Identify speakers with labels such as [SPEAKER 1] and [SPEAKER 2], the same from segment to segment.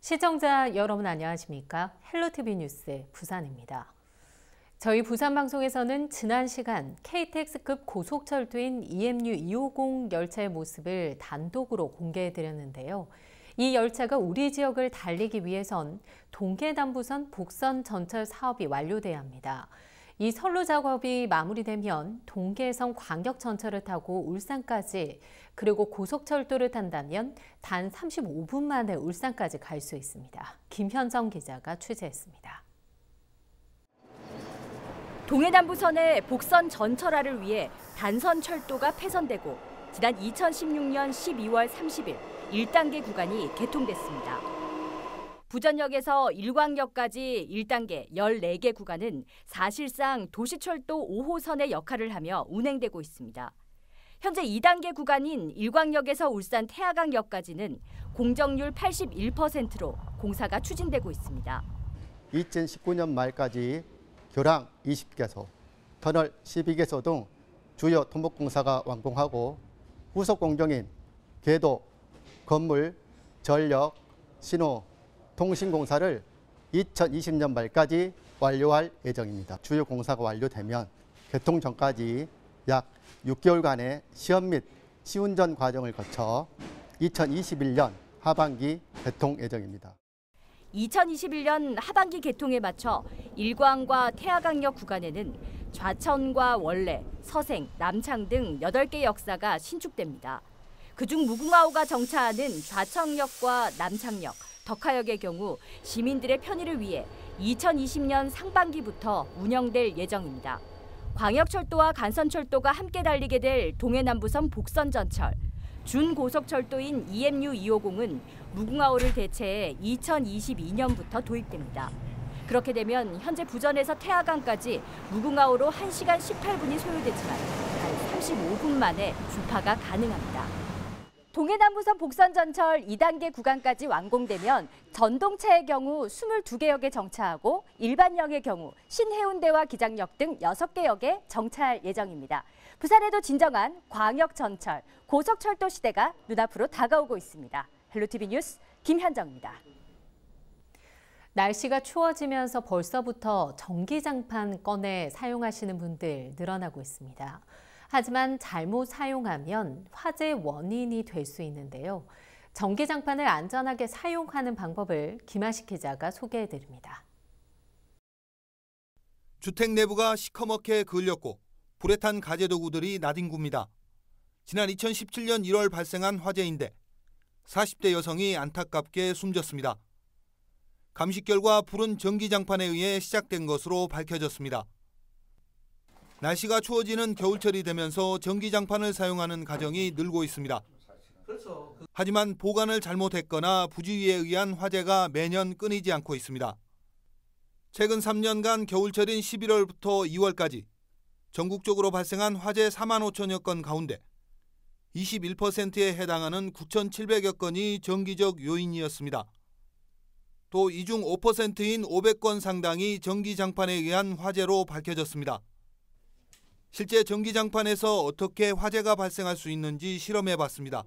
[SPEAKER 1] 시청자 여러분 안녕하십니까? 헬로티비 뉴스 부산입니다. 저희 부산방송에서는 지난 시간 KTX급 고속철도인 EMU 250 열차의 모습을 단독으로 공개해드렸는데요. 이 열차가 우리 지역을 달리기 위해선 동계남부선 복선 전철 사업이 완료돼야 합니다. 이 선로 작업이 마무리되면 동계선 광역전철을 타고 울산까지 그리고 고속철도를 탄다면 단 35분 만에 울산까지 갈 수 있습니다. 김현정 기자가 취재했습니다.
[SPEAKER 2] 동해남부선의 복선 전철화를 위해 단선 철도가 폐선되고 지난 2016년 12월 30일 1단계 구간이 개통됐습니다. 부전역에서 일광역까지 1단계 14개 구간은 사실상 도시철도 5호선의 역할을 하며 운행되고 있습니다. 현재 2단계 구간인 일광역에서 울산 태화강역까지는 공정률 81%로 공사가 추진되고 있습니다.
[SPEAKER 3] 2019년 말까지 교량 20개소, 터널 12개소 등 주요 토목공사가 완공하고 후속 공정인 궤도, 건물, 전력, 신호, 통신공사를 2020년 말까지 완료할 예정입니다. 주요 공사가 완료되면 개통 전까지 약 6개월간의 시험 및 시운전 과정을 거쳐 2021년 하반기 개통 예정입니다.
[SPEAKER 2] 2021년 하반기 개통에 맞춰 일광과 태화강역 구간에는 좌천과 원래, 서생, 남창 등 8개 역사가 신축됩니다. 그중 무궁화호가 정차하는 좌천역과 남창역, 덕하역의 경우 시민들의 편의를 위해 2020년 상반기부터 운영될 예정입니다. 광역철도와 간선철도가 함께 달리게 될 동해남부선 복선전철, 준고속철도인 EMU 250은 무궁화호를 대체해 2022년부터 도입됩니다. 그렇게 되면 현재 부전에서 태화강까지 무궁화호로 1시간 18분이 소요되지만 단 35분 만에 주파가 가능합니다. 동해남부선 복선전철 2단계 구간까지 완공되면 전동차의 경우 22개 역에 정차하고 일반역의 경우 신해운대와 기장역 등 6개 역에 정차할 예정입니다. 부산에도 진정한 광역전철, 고속철도 시대가 눈앞으로 다가오고 있습니다. 헬로티비 뉴스 김현정입니다.
[SPEAKER 1] 날씨가 추워지면서 벌써부터 전기장판 꺼내 사용하시는 분들 늘어나고 있습니다. 하지만 잘못 사용하면 화재 원인이 될 수 있는데요. 전기장판을 안전하게 사용하는 방법을 김하식 기자가 소개해드립니다.
[SPEAKER 4] 주택 내부가 시커멓게 그을렸고 불에 탄 가재도구들이 나뒹굽니다. 지난 2017년 1월 발생한 화재인데 40대 여성이 안타깝게 숨졌습니다. 감식 결과 불은 전기장판에 의해 시작된 것으로 밝혀졌습니다. 날씨가 추워지는 겨울철이 되면서 전기장판을 사용하는 가정이 늘고 있습니다. 하지만 보관을 잘못했거나 부주의에 의한 화재가 매년 끊이지 않고 있습니다. 최근 3년간 겨울철인 11월부터 2월까지 전국적으로 발생한 화재 4만 5천여 건 가운데 21%에 해당하는 9,700여 건이 정기적 요인이었습니다. 또 이 중 5%인 500건 상당이 전기장판에 의한 화재로 밝혀졌습니다. 실제 전기장판에서 어떻게 화재가 발생할 수 있는지 실험해봤습니다.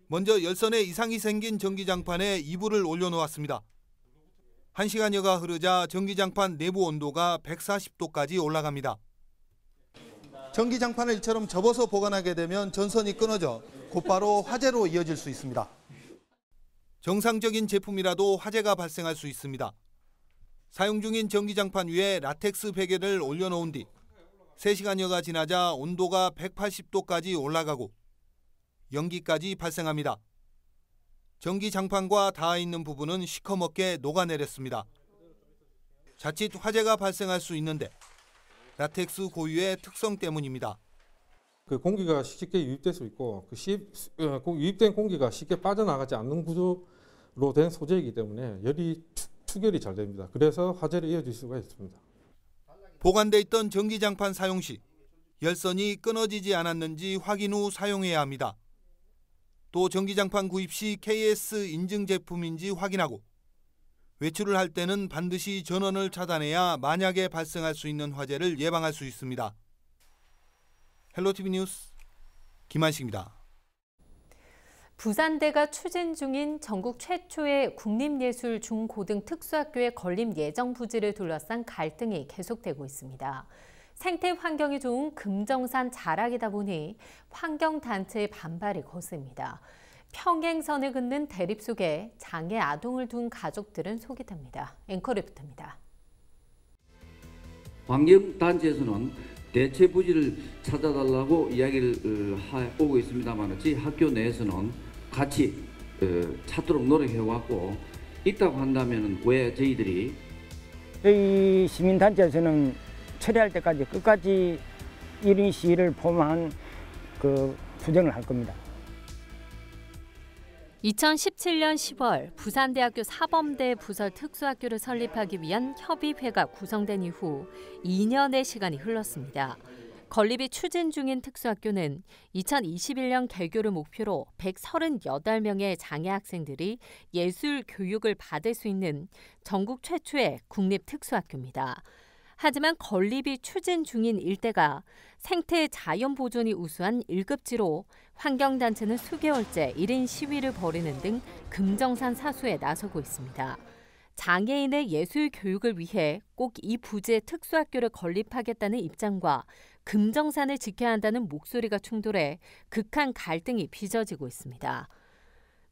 [SPEAKER 4] 먼저 열선에 이상이 생긴 전기장판에 이불을 올려놓았습니다. 1시간여가 흐르자 전기장판 내부 온도가 140도까지 올라갑니다.
[SPEAKER 5] 전기장판을 이처럼 접어서 보관하게 되면 전선이 끊어져 곧바로 화재로 이어질 수 있습니다.
[SPEAKER 4] 정상적인 제품이라도 화재가 발생할 수 있습니다. 사용 중인 전기장판 위에 라텍스 베개를 올려놓은 뒤 3시간여가 지나자 온도가 180도까지 올라가고 연기까지 발생합니다. 전기장판과 닿아 있는 부분은 시커멓게 녹아내렸습니다. 자칫 화재가 발생할 수 있는데 라텍스 고유의 특성 때문입니다.
[SPEAKER 6] 그 공기가 쉽게 유입될 수 있고 유입된 공기가 쉽게 빠져나가지 않는 구조로 된 소재이기 때문에 열이 추결이 잘 됩니다. 그래서 화재를 이어질 수가 있습니다.
[SPEAKER 4] 보관돼 있던 전기장판 사용 시 열선이 끊어지지 않았는지 확인 후 사용해야 합니다. 또 전기장판 구입 시 KS 인증 제품인지 확인하고 외출을 할 때는 반드시 전원을 차단해야 만약에 발생할 수 있는 화재를 예방할 수 있습니다. 헬로티비 뉴스 김한식입니다.
[SPEAKER 1] 부산대가 추진 중인 전국 최초의 국립예술 중고등 특수학교의 건립 예정 부지를 둘러싼 갈등이 계속되고 있습니다. 생태 환경이 좋은 금정산 자락이다 보니 환경단체의 반발이 거셉니다. 평행선을 긋는 대립 속에 장애 아동을 둔 가족들은 속이 탑니다. 앵커 리포터입니다.
[SPEAKER 7] 환경단체에서는 대체 부지를 찾아달라고 이야기를 오고 있습니다만 저희 학교 내에서는 같이 찾도록 노력해왔고 있다고 한다면 왜 저희들이
[SPEAKER 8] 저희 시민단체에서는 처리할 때까지 끝까지 이런 시위를 포함한 투쟁을 할 겁니다.
[SPEAKER 1] 2017년 10월 부산대학교 사범대 부설 특수학교를 설립하기 위한 협의회가 구성된 이후 2년의 시간이 흘렀습니다. 건립이 추진 중인 특수학교는 2021년 개교를 목표로 138명의 장애 학생들이 예술 교육을 받을 수 있는 전국 최초의 국립 특수학교입니다. 하지만 건립이 추진 중인 일대가 생태 자연 보존이 우수한 1급지로 환경단체는 수개월째 1인 시위를 벌이는 등 금정산 사수에 나서고 있습니다. 장애인의 예술 교육을 위해 꼭 이 부지에 특수학교를 건립하겠다는 입장과 금정산을 지켜야 한다는 목소리가 충돌해 극한 갈등이 빚어지고 있습니다.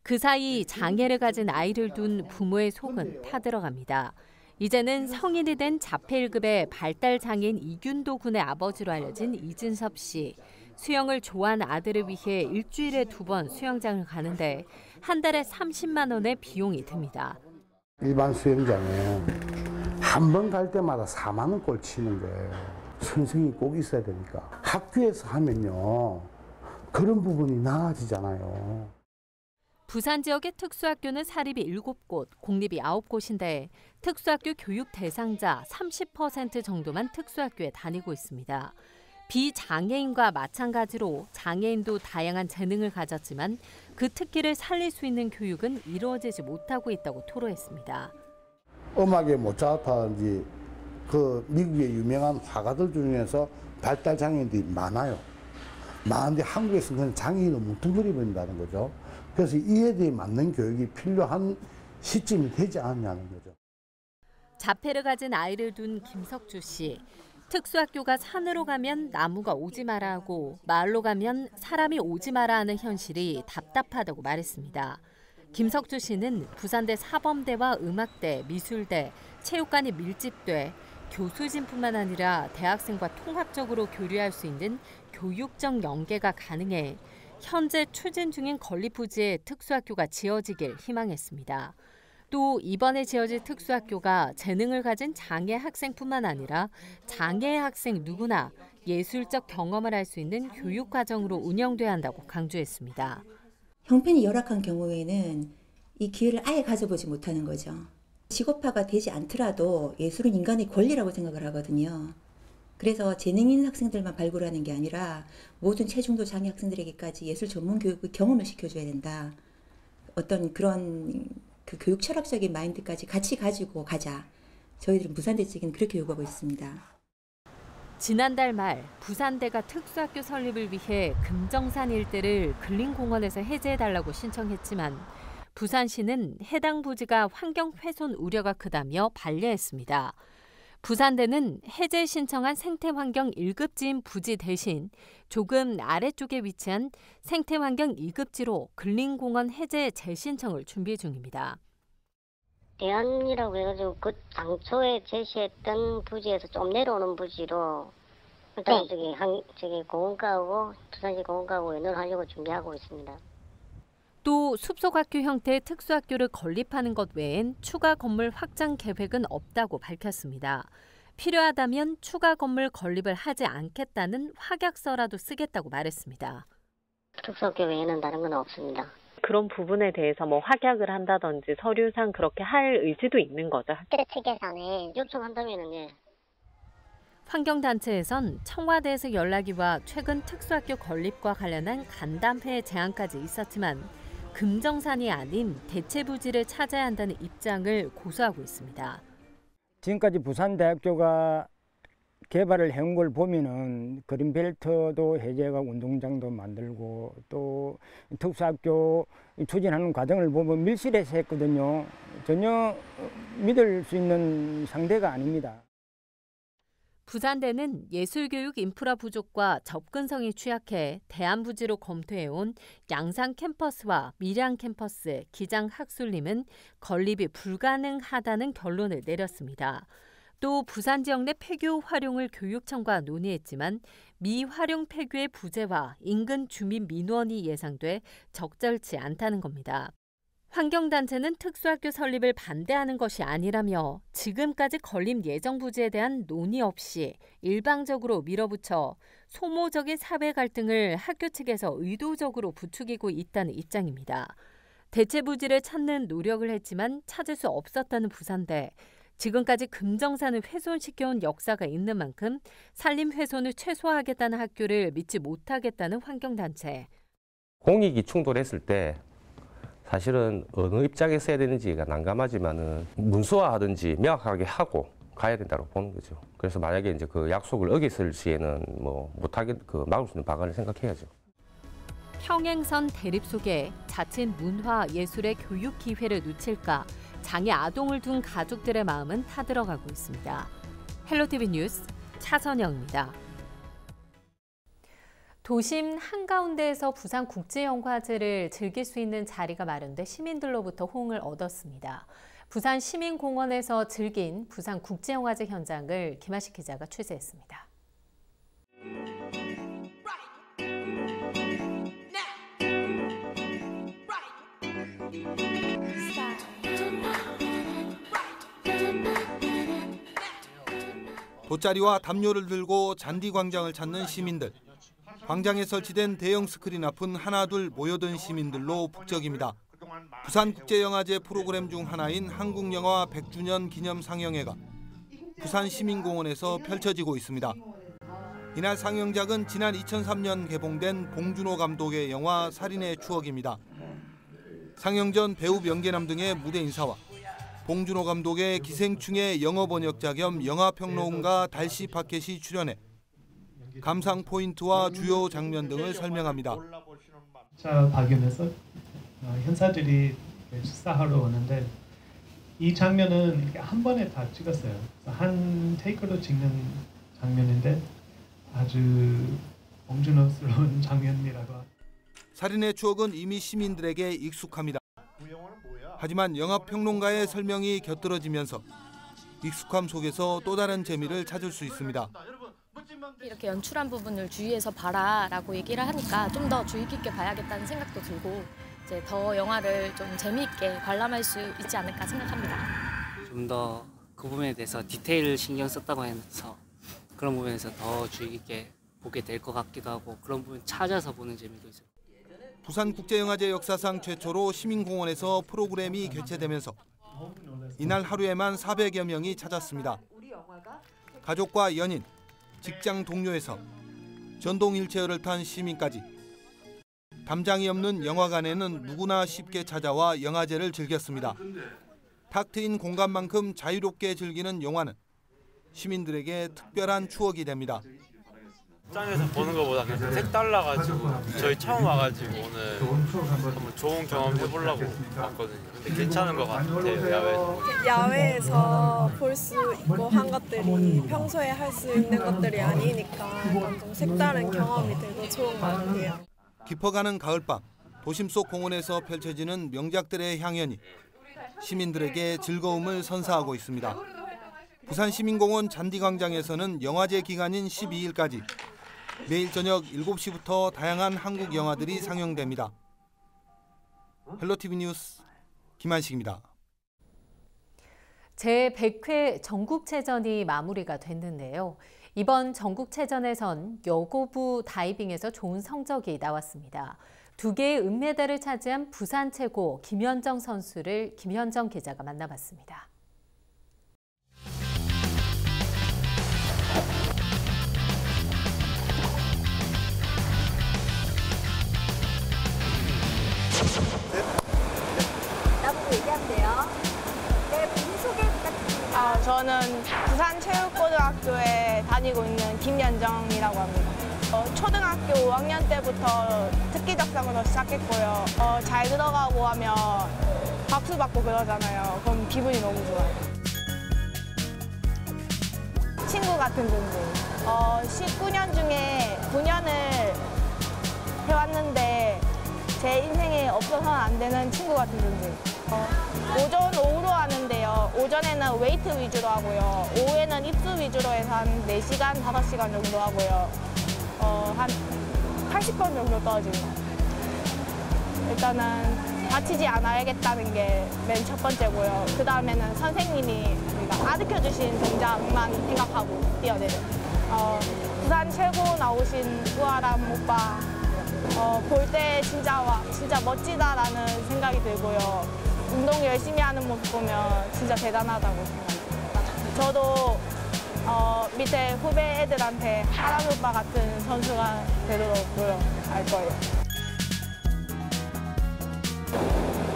[SPEAKER 1] 그 사이 장애를 가진 아이를 둔 부모의 속은 타들어갑니다. 이제는 성인이 된 자폐 1급의 발달장애인 이균도 군의 아버지로 알려진 이진섭 씨. 수영을 좋아하는 아들을 위해 일주일에 2번 수영장을 가는데 한 달에 30만 원의 비용이 듭니다.
[SPEAKER 9] 일반 수영장에 한 번 갈 때마다 4만 원 꼴 치는 거예요. 선생이 꼭 있어야 되니까. 학교에서 하면요, 그런 부분이 나아지잖아요.
[SPEAKER 1] 부산 지역의 특수학교는 사립이 7곳, 공립이 9곳인데 특수학교 교육 대상자 30% 정도만 특수학교에 다니고 있습니다. 비장애인과 마찬가지로 장애인도 다양한 재능을 가졌지만 그 특기를 살릴 수 있는 교육은 이루어지지 못하고 있다고 토로했습니다.
[SPEAKER 9] 음악의 모차르트인지 그 미국의 유명한 화가들 중에서 발달 장애인들이 많아요. 많은데 한국에서는 그냥 장애인을 뭉뚱그려 버린다는 거죠. 그래서 이에 대해 맞는 교육이 필요한 시점이 되지 않느냐는 거죠.
[SPEAKER 1] 자폐를 가진 아이를 둔 김석주 씨. 특수학교가 산으로 가면 나무가 오지 마라 하고 마을로 가면 사람이 오지 마라 하는 현실이 답답하다고 말했습니다. 김석주 씨는 부산대 사범대와 음악대, 미술대, 체육관이 밀집돼 교수진뿐만 아니라 대학생과 통합적으로 교류할 수 있는 교육적 연계가 가능해 현재 추진 중인 건립 부지에 특수학교가 지어지길 희망했습니다. 또 이번에 지어질 특수학교가 재능을 가진 장애 학생뿐만 아니라 장애 학생 누구나 예술적 경험을 할 수 있는 교육 과정으로 운영돼야 한다고 강조했습니다.
[SPEAKER 10] 형편이 열악한 경우에는 이 기회를 아예 가져보지 못하는 거죠. 직업화가 되지 않더라도 예술은 인간의 권리라고 생각을 하거든요. 그래서 재능있는 학생들만 발굴하는 게 아니라 모든 체중도 장애 학생들에게까지 예술 전문 교육을 경험을 시켜줘야 된다. 어떤 그런 그 교육 철학적인 마인드까지 같이 가지고 가자. 저희들은 부산대 측은 그렇게 요구하고 있습니다.
[SPEAKER 1] 지난달 말 부산대가 특수학교 설립을 위해 금정산 일대를 근린공원에서 해제해달라고 신청했지만 부산시는 해당 부지가 환경 훼손 우려가 크다며 반려했습니다. 부산대는 해제 신청한 생태환경 1급지인 부지 대신 조금 아래쪽에 위치한 생태환경 2급지로 근린공원 해제 재신청을 준비 중입니다.
[SPEAKER 11] 대안이라고 해가지고 그 당초에 제시했던 부지에서 좀 내려오는 부지로 일단 저기 공원가하고 부산시 공원가하고 연결하려고 준비하고 있습니다.
[SPEAKER 1] 또 숲속학교 형태의 특수학교를 건립하는 것 외엔 추가 건물 확장 계획은 없다고 밝혔습니다. 필요하다면 추가 건물 건립을 하지 않겠다는 확약서라도 쓰겠다고 말했습니다.
[SPEAKER 11] 특수학교 외에는 다른 건 없습니다.
[SPEAKER 12] 그런 부분에 대해서 뭐 확약을 한다든지 서류상 그렇게 할 의지도 있는 거죠?
[SPEAKER 11] 학교 측에서는 요청한다면은 예.
[SPEAKER 1] 환경단체에선 청와대에서 연락이 와 최근 특수학교 건립과 관련한 간담회 제안까지 있었지만 금정산이 아닌 대체 부지를 찾아야 한다는 입장을 고수하고 있습니다.
[SPEAKER 8] 지금까지 부산대학교가 개발을 해온 걸 보면은 그린벨트도 해제가 운동장도 만들고 또 특수학교 추진하는 과정을 보면 밀실에서 했거든요. 전혀 믿을 수 있는 상대가 아닙니다.
[SPEAKER 1] 부산대는 예술교육 인프라 부족과 접근성이 취약해 대안부지로 검토해온 양산 캠퍼스와 밀양 캠퍼스, 기장 학술림은 건립이 불가능하다는 결론을 내렸습니다. 또 부산 지역 내 폐교 활용을 교육청과 논의했지만 미활용 폐교의 부재와 인근 주민 민원이 예상돼 적절치 않다는 겁니다. 환경단체는 특수학교 설립을 반대하는 것이 아니라며 지금까지 건립 예정 부지에 대한 논의 없이 일방적으로 밀어붙여 소모적인 사회 갈등을 학교 측에서 의도적으로 부추기고 있다는 입장입니다. 대체 부지를 찾는 노력을 했지만 찾을 수 없었다는 부산대. 지금까지 금정산을 훼손시켜온 역사가 있는 만큼 산림 훼손을 최소화하겠다는 학교를 믿지 못하겠다는 환경단체.
[SPEAKER 13] 공익이 충돌했을 때 사실은 어느 입장에서 해야 되는지가 난감하지만은 문서화하든지 명확하게 하고 가야 된다고 보는 거죠. 그래서 만약에 이제 그 약속을 어겼을 시에는 뭐 못하게 막을 수 있는 방안을 생각해야죠.
[SPEAKER 1] 평행선 대립 속에 자칫 문화 예술의 교육 기회를 놓칠까 장애 아동을 둔 가족들의 마음은 타들어가고 있습니다. 헬로티비 뉴스 차선영입니다. 도심 한가운데에서 부산국제영화제를 즐길 수 있는 자리가 마련돼 시민들로부터 호응을 얻었습니다. 부산시민공원에서 즐긴 부산국제영화제 현장을 김하식 기자가 취재했습니다.
[SPEAKER 4] 돗자리와 담요를 들고 잔디광장을 찾는 시민들. 광장에 설치된 대형 스크린 앞은 하나둘 모여든 시민들로 북적입니다. 부산국제영화제 프로그램 중 하나인 한국영화 100주년 기념 상영회가 부산시민공원에서 펼쳐지고 있습니다. 이날 상영작은 지난 2003년 개봉된 봉준호 감독의 영화 살인의 추억입니다. 상영 전 배우 명계남 등의 무대 인사와 봉준호 감독의 기생충의 영어 번역자 겸 영화평론가 달씨 파켓이 출연해 감상 포인트와 주요 장면 등을 설명합니다.
[SPEAKER 14] 자 박연에서 현사들이 식사하러 오는데 이 장면은 한 번에 다 찍었어요. 한 테이크로 찍는 장면인데 아주 봉준호스러운 장면이라고.
[SPEAKER 4] 살인의 추억은 이미 시민들에게 익숙합니다. 하지만 영화평론가의 설명이 곁들어지면서 익숙함 속에서 또 다른 재미를 찾을 수 있습니다.
[SPEAKER 15] 이렇게 연출한 부분을 주의해서 봐라라고 얘기를 하니까 좀 더 주의 깊게 봐야겠다는 생각도 들고 이제 더 영화를 좀 재미있게 관람할 수 있지 않을까 생각합니다.
[SPEAKER 16] 좀 더 그 부분에 대해서 디테일을 신경 썼다고 해서 그런 부분에서 더 주의 깊게 보게 될 것 같기도 하고 그런 부분 찾아서 보는 재미도 있어요.
[SPEAKER 4] 부산국제영화제 역사상 최초로 시민공원에서 프로그램이 개최되면서 이날 하루에만 400여 명이 찾았습니다. 가족과 연인, 직장 동료에서 전동 휠체어를 탄 시민까지 담장이 없는 영화관에는 누구나 쉽게 찾아와 영화제를 즐겼습니다. 탁 트인 공간만큼 자유롭게 즐기는 영화는 시민들에게 특별한 추억이 됩니다.
[SPEAKER 17] 극장에서 보는 것보다 그냥 색달라가지고 저희 처음 와가지고 오늘 한번 좋은 경험 해보려고 왔거든요. 근데 괜찮은 것 같아요, 야외에서.
[SPEAKER 18] 야외에서 볼 수 있고 한 것들이 평소에 할 수 있는 것들이 아니니까 좀 색다른 경험이 되고 좋은 것 같아요.
[SPEAKER 4] 깊어가는 가을밤, 도심 속 공원에서 펼쳐지는 명작들의 향연이 시민들에게 즐거움을 선사하고 있습니다. 부산시민공원 잔디광장에서는 영화제 기간인 12일까지 매일 저녁 7시부터 다양한 한국 영화들이 상영됩니다. 헬로티비 뉴스 김한식입니다.
[SPEAKER 1] 제100회 전국체전이 마무리가 됐는데요. 이번 전국체전에선 여고부 다이빙에서 좋은 성적이 나왔습니다. 2개의 은메달을 차지한 부산 최고 김현정 선수를 김현정 기자가 만나봤습니다.
[SPEAKER 19] 나보고 얘기하면 돼요. 네, 본인 소개 부탁드립니다. 저는 부산체육고등학교에 다니고 있는 김연정이라고 합니다. 초등학교 5학년 때부터 특기적성으로 시작했고요. 잘 들어가고 하면 박수 받고 그러잖아요. 그럼 기분이 너무 좋아요. 친구 같은 존재. 19년 중에 9년을 해왔는데 제 인생에 없어서는 안 되는 친구 같은 존재. 오전, 오후로 하는데요. 오전에는 웨이트 위주로 하고요. 오후에는 입수 위주로 해서 한 4시간, 5시간 정도 하고요. 한 80번 정도 떨어지는 것 같아요. 일단은 다치지 않아야겠다는 게 맨 첫 번째고요. 그 다음에는 선생님이 우리가 가르쳐주신 동작만 생각하고 뛰어내려. 부산 최고 나오신 우아람 오빠 볼 때 진짜 멋지다라는 생각이 들고요. 운동 열심히 하는 모습 보면 진짜 대단하다고 생각합니다. 저도 밑에 후배 애들한테 하람 오빠 같은 선수가 되도록 노력할 거예요.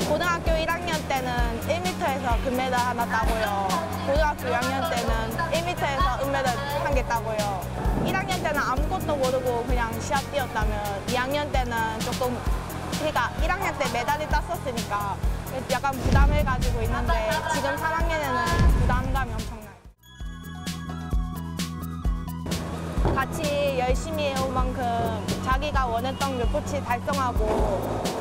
[SPEAKER 19] 고등학교 1학년 때는 1m에서 금메달 하나 따고요. 고등학교 2학년 때는 1m에서 은메달 1개 따고요. 1학년 때는 아무것도 모르고 그냥 시합 뛰었다면 2학년 때는 조금, 그러니까 1학년 때 메달을 땄었으니까 약간 부담을 가지고 있는데 지금 3학년에는 부담감이 엄청나요. 같이 열심히 해온 만큼 자기가 원했던 목표치 달성하고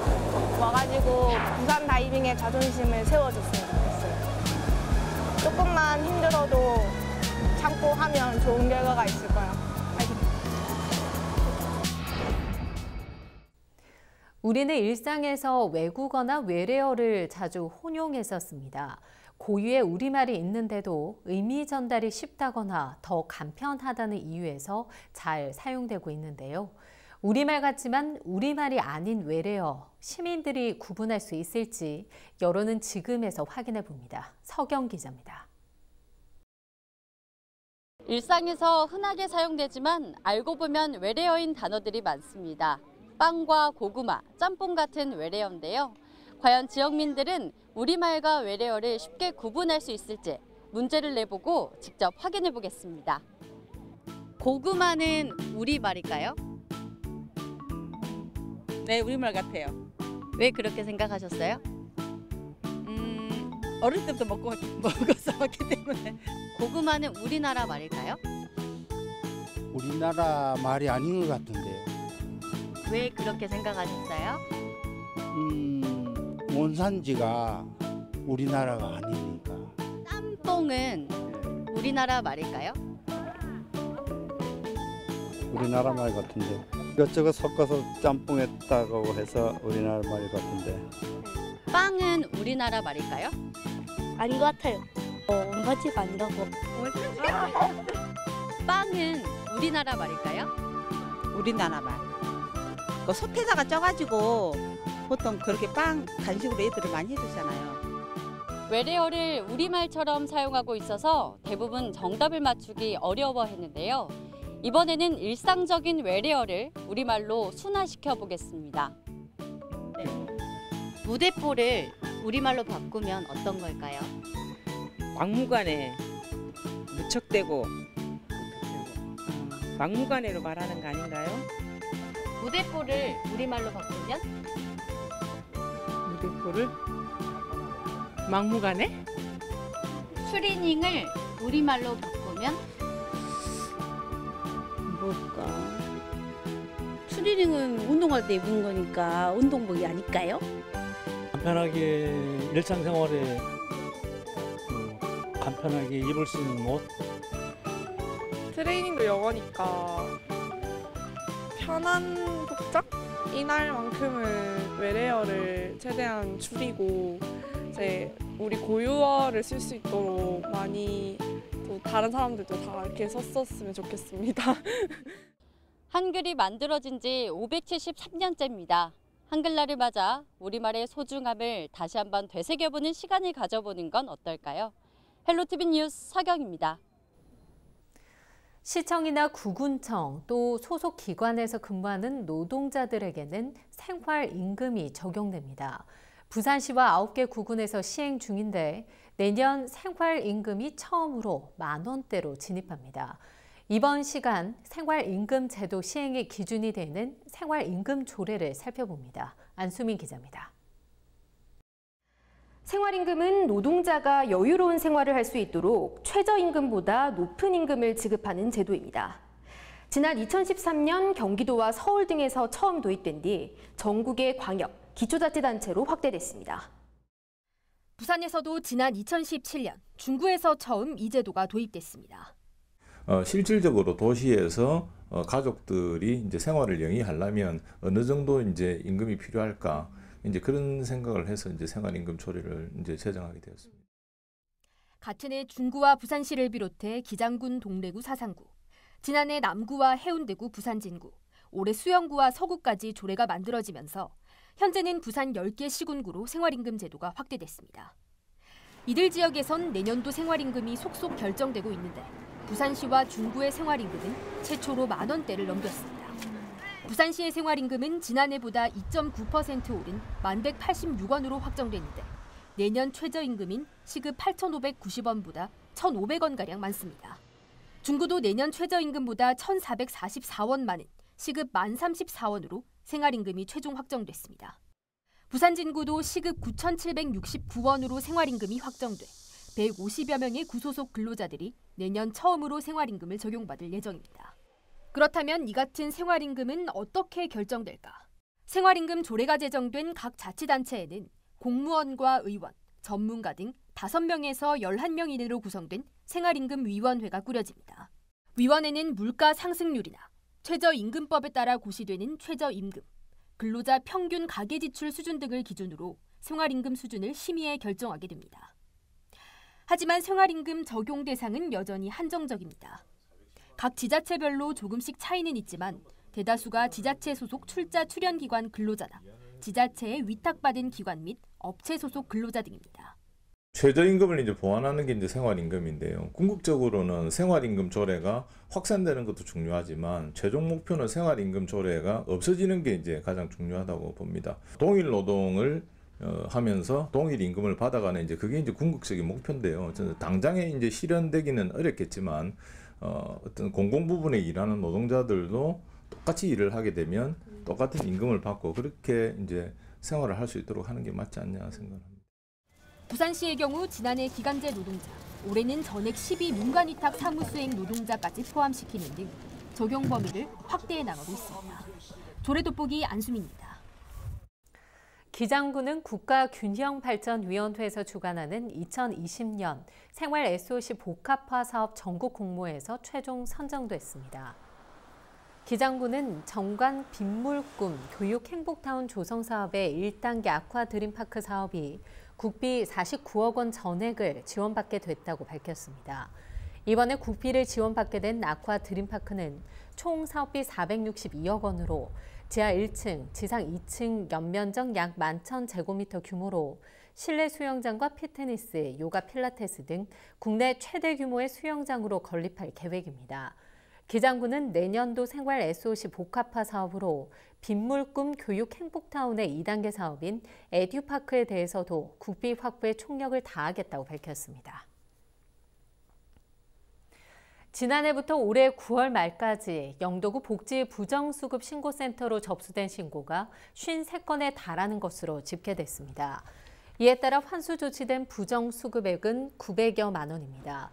[SPEAKER 19] 와가지고 부산 다이빙의 자존심을 세워줬으면 좋겠어요. 조금만 힘들어도 참고 하면 좋은 결과가 있을 거야. 파이팅!
[SPEAKER 1] 우리는 일상에서 외국어나 외래어를 자주 혼용했었습니다. 고유의 우리말이 있는데도 의미 전달이 쉽다거나 더 간편하다는 이유에서 잘 사용되고 있는데요. 우리말 같지만 우리말이 아닌 외래어, 시민들이 구분할 수 있을지 여론은 지금에서 확인해 봅니다. 서경 기자입니다.
[SPEAKER 20] 일상에서 흔하게 사용되지만 알고 보면 외래어인 단어들이 많습니다. 빵과 고구마, 짬뽕 같은 외래어인데요. 과연 지역민들은 우리말과 외래어를 쉽게 구분할 수 있을지 문제를 내보고 직접 확인해 보겠습니다. 고구마는 우리말일까요?
[SPEAKER 21] 네, 우리말 같아요.
[SPEAKER 20] 왜 그렇게 생각하셨어요?
[SPEAKER 21] 어릴 때부터 먹어서 왔기 때문에.
[SPEAKER 20] 고구마는 우리나라 말일까요?
[SPEAKER 22] 우리나라 말이 아닌 것 같은데요.
[SPEAKER 20] 왜 그렇게 생각하셨어요?
[SPEAKER 22] 원산지가 우리나라가 아니니까.
[SPEAKER 20] 짬뽕은 우리나라 말일까요?
[SPEAKER 23] 우리나라 말 같은데. 이것저것 섞어서 짬뽕했다고 해서 우리나라 말 같은데.
[SPEAKER 20] 빵은 우리나라 말일까요?
[SPEAKER 24] 아닌 것 같아요. 원산지가 아니라고.
[SPEAKER 20] 빵은 우리나라 말일까요?
[SPEAKER 21] 우리나라 말. 그 소태자가 쪄가지고 보통 그렇게 빵 간식으로 애들을 많이 해주잖아요.
[SPEAKER 20] 외래어를 우리말처럼 사용하고 있어서 대부분 정답을 맞추기 어려워했는데요. 이번에는 일상적인 외래어를 우리말로 순화시켜 보겠습니다. 무대뽀를 우리말로 바꾸면 어떤 걸까요?
[SPEAKER 21] 막무가내, 무척대고, 막무가내로 말하는 거 아닌가요?
[SPEAKER 20] 무대뽀를 우리말로 바꾸면?
[SPEAKER 21] 무대뽀를 막무가내?
[SPEAKER 20] 추리닝을 우리말로 바꾸면?
[SPEAKER 24] 뭘까? 추리닝은 운동할 때 입은 거니까 운동복이 아닐까요?
[SPEAKER 25] 간편하게 일상생활에 간편하게 입을 수 있는 옷.
[SPEAKER 18] 트레이닝도 영어니까 편한 복장? 이날만큼은 외래어를 최대한 줄이고 이제 우리 고유어를 쓸 수 있도록 많이 또 다른 사람들도 다 이렇게 썼었으면 좋겠습니다.
[SPEAKER 20] 한글이 만들어진 지 573년째입니다. 한글날을 맞아 우리말의 소중함을 다시 한번 되새겨보는 시간을 가져보는 건 어떨까요? 헬로티비 뉴스 서경입니다.
[SPEAKER 1] 시청이나 구군청 또 소속 기관에서 근무하는 노동자들에게는 생활임금이 적용됩니다. 부산시와 9개 구군에서 시행 중인데 내년 생활임금이 처음으로 10,000원대로 진입합니다. 이번 시간 생활임금 제도 시행의 기준이 되는 생활임금 조례를 살펴봅니다. 안수민 기자입니다.
[SPEAKER 2] 생활임금은 노동자가 여유로운 생활을 할 수 있도록 최저임금보다 높은 임금을 지급하는 제도입니다. 지난 2013년 경기도와 서울 등에서 처음 도입된 뒤 전국의 광역, 기초자치단체로 확대됐습니다. 부산에서도 지난 2017년 중구에서 처음 이 제도가 도입됐습니다.
[SPEAKER 3] 실질적으로 도시에서 가족들이 이제 생활을 영위하려면 어느 정도 이제 임금이 필요할까 이제 그런 생각을 해서 이제 생활임금 조례를 이제 제정하게 되었습니다.
[SPEAKER 2] 같은 해 중구와 부산시를 비롯해 기장군, 동래구, 사상구, 지난해 남구와 해운대구, 부산 진구, 올해 수영구와 서구까지 조례가 만들어지면서 현재는 부산 10개 시군구로 생활임금 제도가 확대됐습니다. 이들 지역에선 내년도 생활임금이 속속 결정되고 있는데 부산시와 중구의 생활임금은 최초로 10,000원대를 넘겼습니다. 부산시의 생활임금은 지난해보다 2.9% 오른 1186원으로 확정됐는데 내년 최저임금인 시급 8,590원보다 1,500원가량 많습니다. 중구도 내년 최저임금보다 1,444원 많은 시급 1034원으로 생활임금이 최종 확정됐습니다. 부산 진구도 시급 9,769원으로 생활임금이 확정돼 150여 명의 구소속 근로자들이 내년 처음으로 생활임금을 적용받을 예정입니다. 그렇다면 이 같은 생활임금은 어떻게 결정될까? 생활임금 조례가 제정된 각 자치단체에는 공무원과 의원, 전문가 등 5명에서 11명 이내로 구성된 생활임금위원회가 꾸려집니다. 위원회는 물가 상승률이나 최저임금법에 따라 고시되는 최저임금, 근로자 평균 가계지출 수준 등을 기준으로 생활임금 수준을 심의해 결정하게 됩니다. 하지만 생활임금 적용 대상은 여전히 한정적입니다. 각 지자체별로 조금씩 차이는 있지만 대다수가 지자체 소속 출자 출연기관 근로자나 지자체에 위탁받은 기관 및 업체 소속 근로자 등입니다.
[SPEAKER 3] 최저임금을 이제 보완하는 게 이제 생활임금인데요. 궁극적으로는 생활임금 조례가 확산되는 것도 중요하지만 최종 목표는 생활임금 조례가 없어지는 게 이제 가장 중요하다고 봅니다. 동일 노동을 하면서 동일 임금을 받아가는 이제 그게 이제 궁극적인 목표인데요. 당장에 이제 실현되기는 어렵겠지만 어떤 공공 부분에 일하는 노동자들도 똑같이 일을 하게 되면 똑같은 임금을 받고 그렇게 이제 생활을 할 수 있도록 하는 게 맞지 않냐 생각합니다.
[SPEAKER 2] 부산시의 경우 지난해 기간제 노동자, 올해는 전액 12민간 위탁 사무수행 노동자까지 포함시키는 등 적용 범위를 확대해 나가고 있습니다. 조례 돋보기 안수민입니다.
[SPEAKER 1] 기장군은 국가균형발전위원회에서 주관하는 2020년 생활 SOC 복합화 사업 전국 공모에서 최종 선정됐습니다. 기장군은 정관 빗물꿈 교육행복타운 조성사업의 1단계 아쿠아 드림파크 사업이 국비 49억 원 전액을 지원받게 됐다고 밝혔습니다. 이번에 국비를 지원받게 된 아쿠아 드림파크는 총 사업비 462억 원으로 지하 1층, 지상 2층 연면적 약 11,000제곱미터 규모로 실내 수영장과 피트니스, 요가 필라테스 등 국내 최대 규모의 수영장으로 건립할 계획입니다. 기장군은 내년도 생활 SOC 복합화 사업으로 빗물꿈 교육행복타운의 2단계 사업인 에듀파크에 대해서도 국비 확보에 총력을 다하겠다고 밝혔습니다. 지난해부터 올해 9월 말까지 영도구 복지 부정수급 신고센터로 접수된 신고가 53건에 달하는 것으로 집계됐습니다. 이에 따라 환수 조치된 부정수급액은 900여만 원입니다.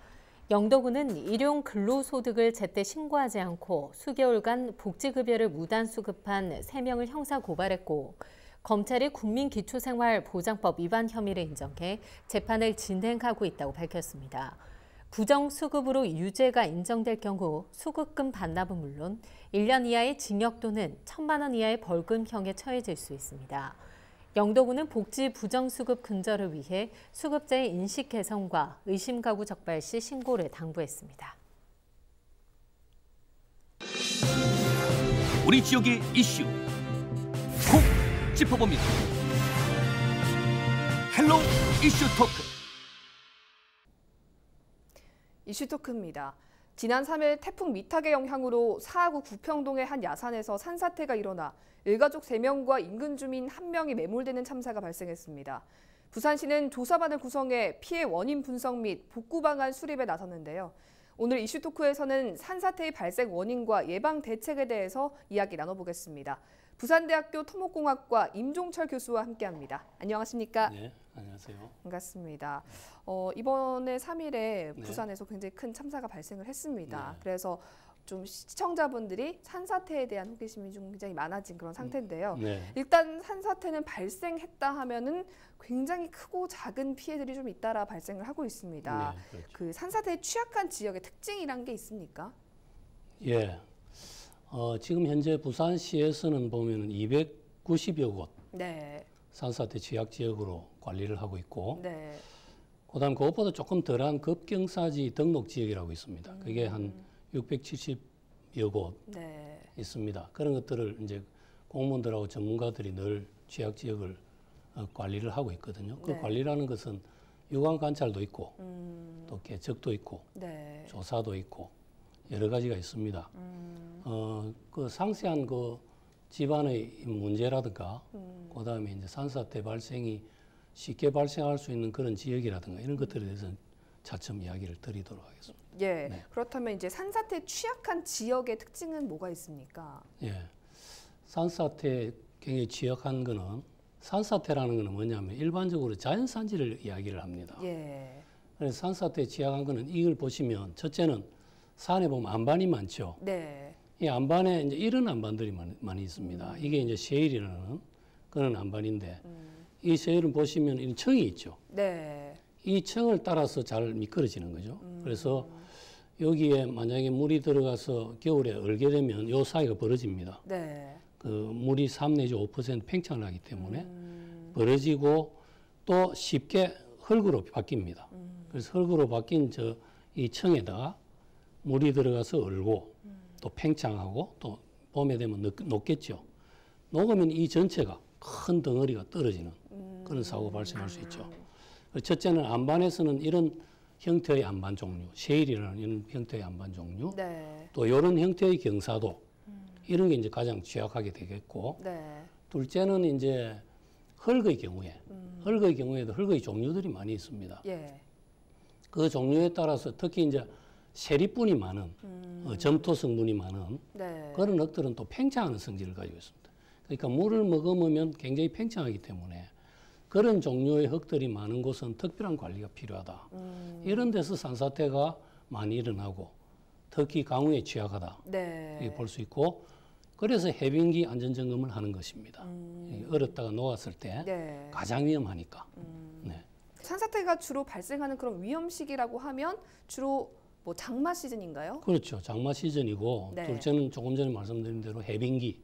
[SPEAKER 1] 영도구는 일용 근로소득을 제때 신고하지 않고 수개월간 복지급여를 무단 수급한 3명을 형사고발했고 검찰이 국민기초생활보장법 위반 혐의를 인정해 재판을 진행하고 있다고 밝혔습니다. 부정수급으로 유죄가 인정될 경우 수급금 반납은 물론 1년 이하의 징역 또는 1,000만 원 이하의 벌금형에 처해질 수 있습니다. 영도구는 복지 부정수급 근절을 위해 수급자의 인식 개선과 의심 가구 적발 시 신고를 당부했습니다.
[SPEAKER 5] 우리 지역의 이슈 콕 짚어봅니다. 헬로 이슈 토크.
[SPEAKER 6] 이슈 토크입니다. 지난 3일 태풍 미탁의 영향으로 사하구 구평동의 한 야산에서 산사태가 일어나 일가족 3명과 인근 주민 1명이 매몰되는 참사가 발생했습니다. 부산시는 조사반을 구성해 피해 원인 분석 및 복구 방안 수립에 나섰는데요. 오늘 이슈토크에서는 산사태의 발생 원인과 예방 대책에 대해서 이야기 나눠보겠습니다. 부산대학교 토목공학과 임종철 교수와 함께합니다. 안녕하십니까?
[SPEAKER 7] 네, 안녕하세요.
[SPEAKER 6] 반갑습니다. 이번에 3일에 부산에서 굉장히 큰 참사가 발생을 했습니다. 그래서 좀 시청자분들이 산사태에 대한 호기심이 좀 굉장히 많아진 그런 상태인데요. 일단 산사태는 발생했다 하면은 굉장히 크고 작은 피해들이 좀 잇따라 발생을 하고 있습니다.
[SPEAKER 7] 그렇죠.
[SPEAKER 6] 그 산사태에 취약한 지역의 특징이란 게 있습니까?
[SPEAKER 7] 예. 지금 현재 부산시에서는 보면은 290여 곳 산사태 취약 지역으로 관리를 하고 있고, 그다음 그것보다 조금 덜한 급경사지 등록 지역이라고 있습니다. 그게 한 670여 곳 있습니다. 그런 것들을 이제 공무원들하고 전문가들이 늘 취약 지역을 관리를 하고 있거든요. 그 관리라는 것은 유관 관찰도 있고, 또 개척도 있고, 조사도 있고 여러 가지가 있습니다. 그 상세한 그 집안의 문제라든가, 그다음에 이제 산사태 발생이 쉽게 발생할 수 있는 그런 지역이라든가 이런 것들에 대해서는 차츰 이야기를 드리도록 하겠습니다.
[SPEAKER 6] 그렇다면 이제 산사태에 취약한 지역의 특징은 뭐가 있습니까?
[SPEAKER 7] 산사태에 굉장히 취약한 거는, 산사태라는 거는 뭐냐면 일반적으로 자연산지를 이야기를 합니다. 그래서 산사태에 취약한 거는 이걸 보시면, 첫째는 산에 보면 안반이 많죠. 이 안반에 이제 이런 안반들이 많이 있습니다. 이게 이제 셰일이라는 그런 안반인데, 이 셰일은 보시면 이런 청이 있죠. 이 청을 따라서 잘 미끄러지는 거죠. 그래서 여기에 만약에 물이 들어가서 겨울에 얼게 되면 요 사이가 벌어집니다. 그 물이 3 내지 5% 팽창을 하기 때문에 벌어지고, 또 쉽게 흙으로 바뀝니다. 그래서 흙으로 바뀐 이 청에다가 물이 들어가서 얼고 또 팽창하고, 또 봄에 되면 녹겠죠. 녹으면 이 전체가 큰 덩어리가 떨어지는 그런 사고가 발생할 수 있죠. 첫째는 안반에서는 이런 형태의 안반 종류, 셰일이라는 이런 형태의 안반 종류, 또 이런 형태의 경사도, 이런 게 이제 가장 취약하게 되겠고, 둘째는 이제 흙의 경우에, 흙의 경우에도 흙의 종류들이 많이 있습니다. 그 종류에 따라서 특히 이제 세리분이 많은, 점토 성분이 많은 그런 흙들은 또 팽창하는 성질을 가지고 있습니다. 그러니까 물을 머금으면 굉장히 팽창하기 때문에 그런 종류의 흙들이 많은 곳은 특별한 관리가 필요하다. 이런 데서 산사태가 많이 일어나고, 특히 강우에 취약하다. 이렇게 볼 수 있고, 그래서 해빙기 안전점검을 하는 것입니다. 얼었다가 녹았을 때 가장 위험하니까.
[SPEAKER 6] 산사태가 주로 발생하는 그런 위험 시기라고 하면 주로 뭐 장마 시즌인가요?
[SPEAKER 7] 그렇죠. 장마 시즌이고, 둘째는 조금 전에 말씀드린 대로 해빙기,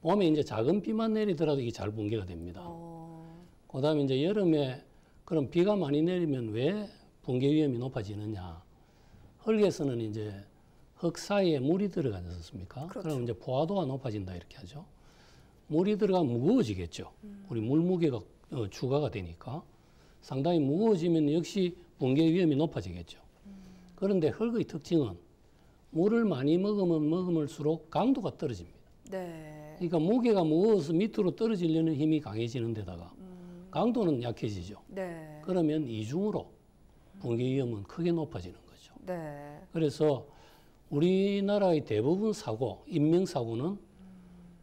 [SPEAKER 7] 봄에 이제 작은 비만 내리더라도 이게 잘 붕괴가 됩니다. 그다음에 이제 여름에 그럼 비가 많이 내리면 왜 붕괴 위험이 높아지느냐? 흙에서는 이제 흙 사이에 물이 들어가지 않습니까? 그럼 이제 포화도가 높아진다 이렇게 하죠. 물이 들어가면 무거워지겠죠. 우리 물 무게가 추가가 되니까 상당히 무거워지면 역시 붕괴 위험이 높아지겠죠. 그런데 흙의 특징은 물을 많이 먹을수록 강도가 떨어집니다. 그러니까 무게가 무거워서 밑으로 떨어지려는 힘이 강해지는 데다가 강도는 약해지죠. 그러면 이중으로 붕괴 위험은 크게 높아지는 거죠. 그래서 우리나라의 대부분 사고, 인명사고는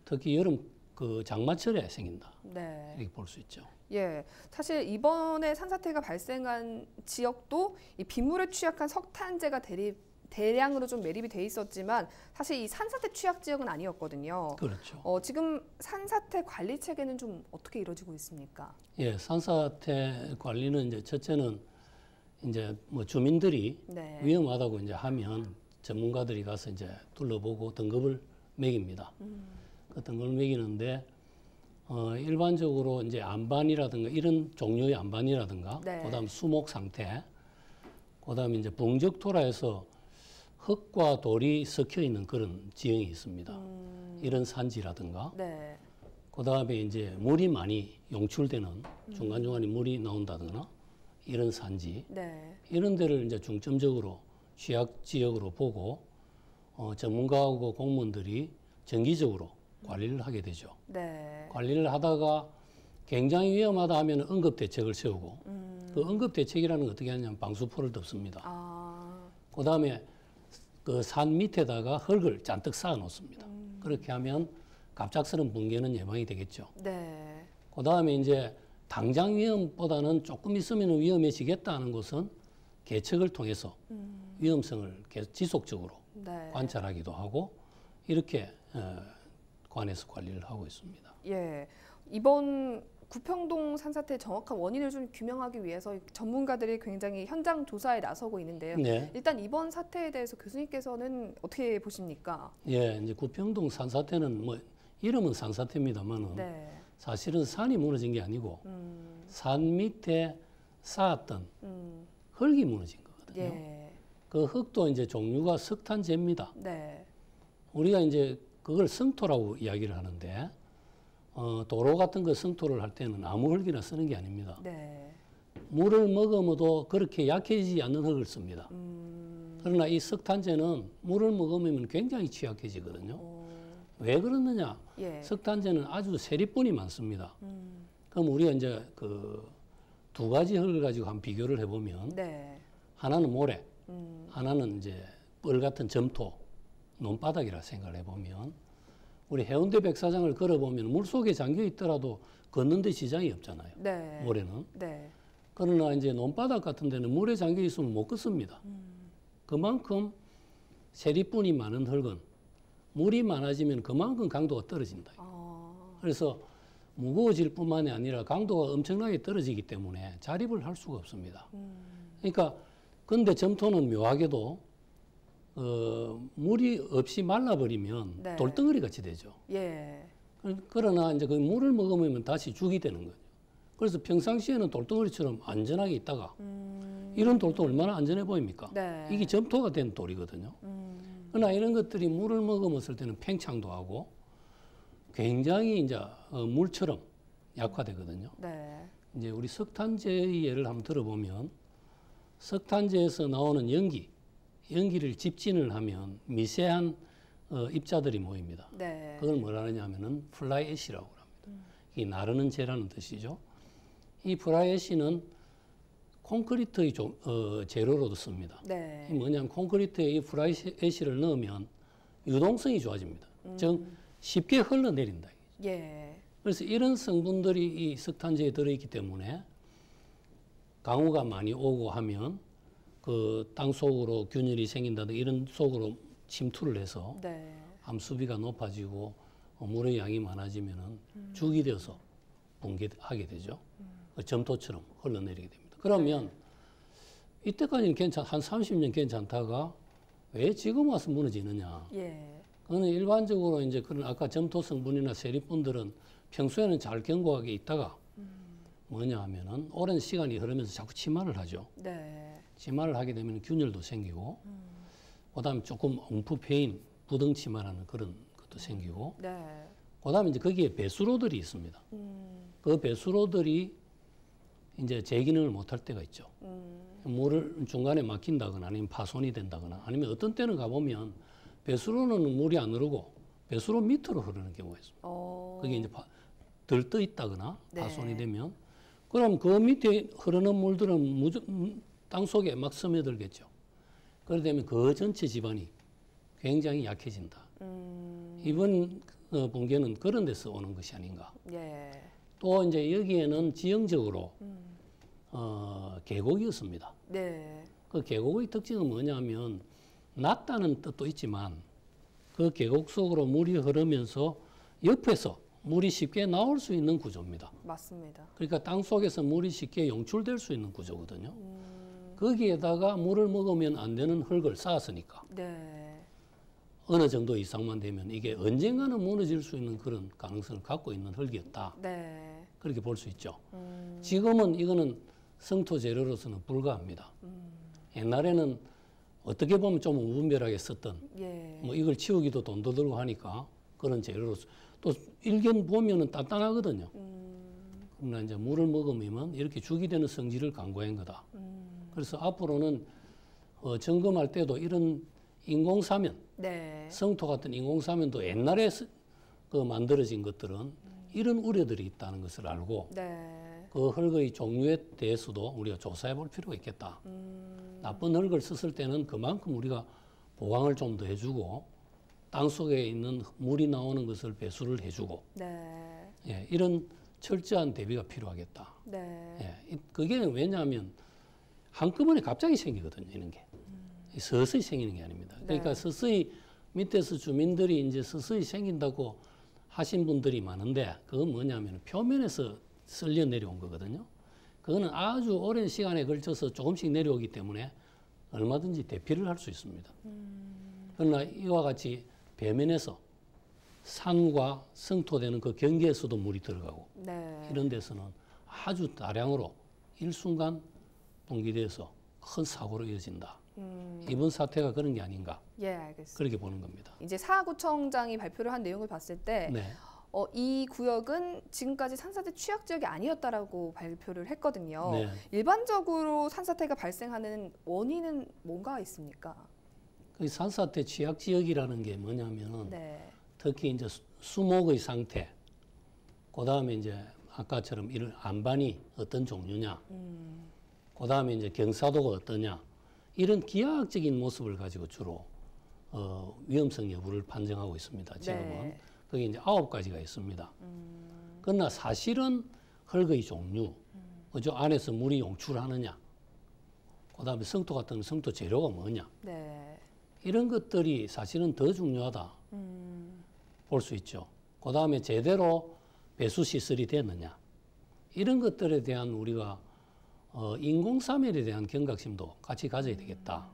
[SPEAKER 7] 특히 여름 그 장마철에 생긴다. 이렇게 볼 수 있죠.
[SPEAKER 6] 사실 이번에 산사태가 발생한 지역도 이 빗물에 취약한 석탄재가 대량으로 좀 매립이 돼 있었지만 사실 이 산사태 취약 지역은 아니었거든요. 지금 산사태 관리 체계는 좀 어떻게 이루어지고 있습니까?
[SPEAKER 7] 산사태 관리는 이제 첫째는 이제 뭐 주민들이 위험하다고 이제 하면 전문가들이 가서 이제 둘러보고 등급을 매깁니다. 그 등급을 매기는데 일반적으로 이제 안반이라든가 이런 종류의 안반이라든가, 그다음 수목 상태, 그다음에 이제 붕적토라에서 흙과 돌이 섞여 있는 그런 지형이 있습니다. 이런 산지라든가, 그다음에 이제 물이 많이 용출되는 중간중간에 물이 나온다거나 이런 산지, 이런 데를 이제 중점적으로 취약 지역으로 보고 전문가하고 공무원들이 정기적으로 관리를 하게 되죠. 네. 관리를 하다가 굉장히 위험하다 하면 응급대책을 세우고 그 응급대책이라는 건 어떻게 하냐면 방수포를 덮습니다. 그다음에 그 산 밑에다가 흙을 잔뜩 쌓아 놓습니다. 그렇게 하면 갑작스러운 붕괴는 예방이 되겠죠. 네. 그다음에 이제 당장 위험보다는 조금 있으면 위험해지겠다는 곳은 계측을 통해서 위험성을 계속 지속적으로 네. 관찰하기도 하고 이렇게 관에서 관리를 하고 있습니다.
[SPEAKER 6] 예, 이번 구평동 산사태 정확한 원인을 좀 규명하기 위해서 전문가들이 굉장히 현장 조사에 나서고 있는데요. 네. 일단 이번 사태에 대해서 교수님께서는 어떻게 보십니까?
[SPEAKER 7] 예, 이제 구평동 산사태는 뭐 이름은 산사태입니다만은 네. 사실은 산이 무너진 게 아니고 산 밑에 쌓았던 흙이 무너진 거거든요. 예. 그 흙도 이제 종류가 석탄재입니다. 네. 우리가 이제 그걸 성토라고 이야기를 하는데 도로 같은 거 성토를 할 때는 아무 흙이나 쓰는 게 아닙니다. 네. 물을 머금어도 그렇게 약해지지 않는 흙을 씁니다. 그러나 이 석탄재는 물을 머금으면 굉장히 취약해지거든요. 왜 그러느냐? 예. 석탄재는 아주 세리분이 많습니다. 그럼 우리가 이제 그 두 가지 흙을 가지고 한번 비교를 해보면 네. 하나는 모래, 하나는 이제 뻘 같은 점토, 논바닥이라 생각을 해보면 우리 해운대 백사장을 걸어보면 물속에 잠겨 있더라도 걷는데 지장이 없잖아요. 네. 모래는. 네. 그러나 이제 논바닥 같은 데는 물에 잠겨 있으면 못 걷습니다. 그만큼 세리분이 많은 흙은 물이 많아지면 그만큼 강도가 떨어진다. 그래서 무거워질 뿐만이 아니라 강도가 엄청나게 떨어지기 때문에 자립을 할 수가 없습니다. 그러니까 근데 점토는 묘하게도 물이 없이 말라버리면 네. 돌덩어리 같이 되죠. 예. 그러나 이제 그 물을 먹으면 다시 죽이 되는 거죠. 그래서 평상시에는 돌덩어리처럼 안전하게 있다가 이런 돌도 얼마나 안전해 보입니까? 네. 이게 점토가 된 돌이거든요. 그러나 이런 것들이 물을 머금었을 때는 팽창도 하고 굉장히 이제 물처럼 약화되거든요. 네. 이제 우리 석탄재의 예를 한번 들어보면 석탄재에서 나오는 연기를 집진을 하면 미세한 입자들이 모입니다. 네. 그걸 뭐라 하냐면은 플라이 애쉬라고 합니다. 이 나르는 재라는 뜻이죠. 이 플라이 애쉬는 콘크리트의 재료로도 씁니다. 네. 뭐냐면 콘크리트에 이 플라이 애쉬를 넣으면 유동성이 좋아집니다. 즉 쉽게 흘러내린다. 예. 그래서 이런 성분들이 이 석탄재에 들어있기 때문에 강우가 많이 오고 하면 그 땅 속으로 균열이 생긴다든가 이런 속으로 침투를 해서 네. 암수비가 높아지고 물의 양이 많아지면은 죽이 되어서 붕괴하게 되죠. 점토처럼 흘러내리게 됩니다. 그러면 이때까지는 한 30년 괜찮다가 왜 지금 와서 무너지느냐? 예. 그거는 일반적으로 이제 그런 아까 점토 성분이나 세리분들은 평소에는 잘 견고하게 있다가 뭐냐 하면은 오랜 시간이 흐르면서 자꾸 침하를 하죠. 네. 침하를 하게 되면 균열도 생기고 그다음에 조금 엉푹 패인 부등침하라는 그런 것도 생기고 네. 그다음에 이제 거기에 배수로들이 있습니다. 그 배수로들이 이제 제 기능을 못할 때가 있죠. 물을 중간에 막힌다거나 아니면 파손이 된다거나 아니면 어떤 때는 가보면 배수로는 물이 안 흐르고 배수로 밑으로 흐르는 경우가 있습니다. 그게 이제 들떠 있다거나 네. 파손이 되면 그럼 그 밑에 흐르는 물들은 땅 속에 막 스며들겠죠. 그러게 되면 그 전체 집안이 굉장히 약해진다. 이번 붕괴는 그런 데서 오는 것이 아닌가. 예. 또 이제 여기에는 지형적으로 계곡이었습니다. 네. 그 계곡의 특징은 뭐냐면 낮다는 뜻도 있지만 그 계곡 속으로 물이 흐르면서 옆에서 물이 쉽게 나올 수 있는 구조입니다.
[SPEAKER 6] 맞습니다.
[SPEAKER 7] 그러니까 땅 속에서 물이 쉽게 용출될 수 있는 구조거든요. 거기에다가 물을 먹으면 안 되는 흙을 쌓았으니까 네. 어느 정도 이상만 되면 이게 언젠가는 무너질 수 있는 그런 가능성을 갖고 있는 흙이었다. 네. 그렇게 볼 수 있죠. 지금은 이거는 성토 재료로서는 불가합니다. 옛날에는 어떻게 보면 좀 우분별하게 썼던 예. 뭐 이걸 치우기도 돈도 들고 하니까 그런 재료로서 또 일견 보면은 단단하거든요. 그러나 이제 물을 먹으면 이렇게 죽이 되는 성질을 강구한 거다. 그래서 앞으로는 점검할 때도 이런 인공사면,
[SPEAKER 6] 네.
[SPEAKER 7] 성토 같은 인공사면도 옛날에 만들어진 것들은 이런 우려들이 있다는 것을 알고
[SPEAKER 6] 네.
[SPEAKER 7] 그 흙의 종류에 대해서도 우리가 조사해 볼 필요가 있겠다. 나쁜 흙을 썼을 때는 그만큼 우리가 보강을 좀 더 해주고 땅 속에 있는 물이 나오는 것을 배수를 해주고
[SPEAKER 6] 네.
[SPEAKER 7] 예, 이런 철저한 대비가 필요하겠다.
[SPEAKER 6] 네.
[SPEAKER 7] 예, 그게 왜냐하면 한꺼번에 갑자기 생기거든요. 이런 게. 서서히 생기는 게 아닙니다. 그러니까
[SPEAKER 6] 네.
[SPEAKER 7] 서서히 밑에서 주민들이 이제 서서히 생긴다고 하신 분들이 많은데 그건 뭐냐면 표면에서 쓸려 내려온 거거든요. 그거는 아주 오랜 시간에 걸쳐서 조금씩 내려오기 때문에 얼마든지 대피를 할 수 있습니다. 그러나 이와 같이 배면에서 산과 성토되는 그 경계에서도 물이 들어가고
[SPEAKER 6] 네.
[SPEAKER 7] 이런 데서는 아주 다량으로 일순간 분기돼서 큰 사고로 이어진다. 이번 사태가 그런 게 아닌가.
[SPEAKER 6] 예, 알겠습니다.
[SPEAKER 7] 그렇게 보는 겁니다.
[SPEAKER 6] 이제 사하구청장이 발표를 한 내용을 봤을 때
[SPEAKER 7] 네.
[SPEAKER 6] 이 구역은 지금까지 산사태 취약 지역이 아니었다라고 발표를 했거든요.
[SPEAKER 7] 네.
[SPEAKER 6] 일반적으로 산사태가 발생하는 원인은 뭔가 있습니까?
[SPEAKER 7] 그 산사태 취약 지역이라는 게 뭐냐면은
[SPEAKER 6] 네.
[SPEAKER 7] 특히 이제 수목의 상태, 그 다음에 이제 아까처럼 이런 안반이 어떤 종류냐, 그 다음에 이제 경사도가 어떠냐, 이런 기하학적인 모습을 가지고 주로 위험성 여부를 판정하고 있습니다. 지금은.
[SPEAKER 6] 네.
[SPEAKER 7] 그게 이제 9가지가 있습니다. 그러나 사실은 흙의 종류, 그죠? 안에서 물이 용출하느냐, 그 다음에 성토 같은 성토 재료가 뭐냐,
[SPEAKER 6] 네.
[SPEAKER 7] 이런 것들이 사실은 더 중요하다 볼 수 있죠. 그 다음에 제대로 배수 시설이 됐느냐, 이런 것들에 대한 우리가 인공사면에 대한 경각심도 같이 가져야 되겠다.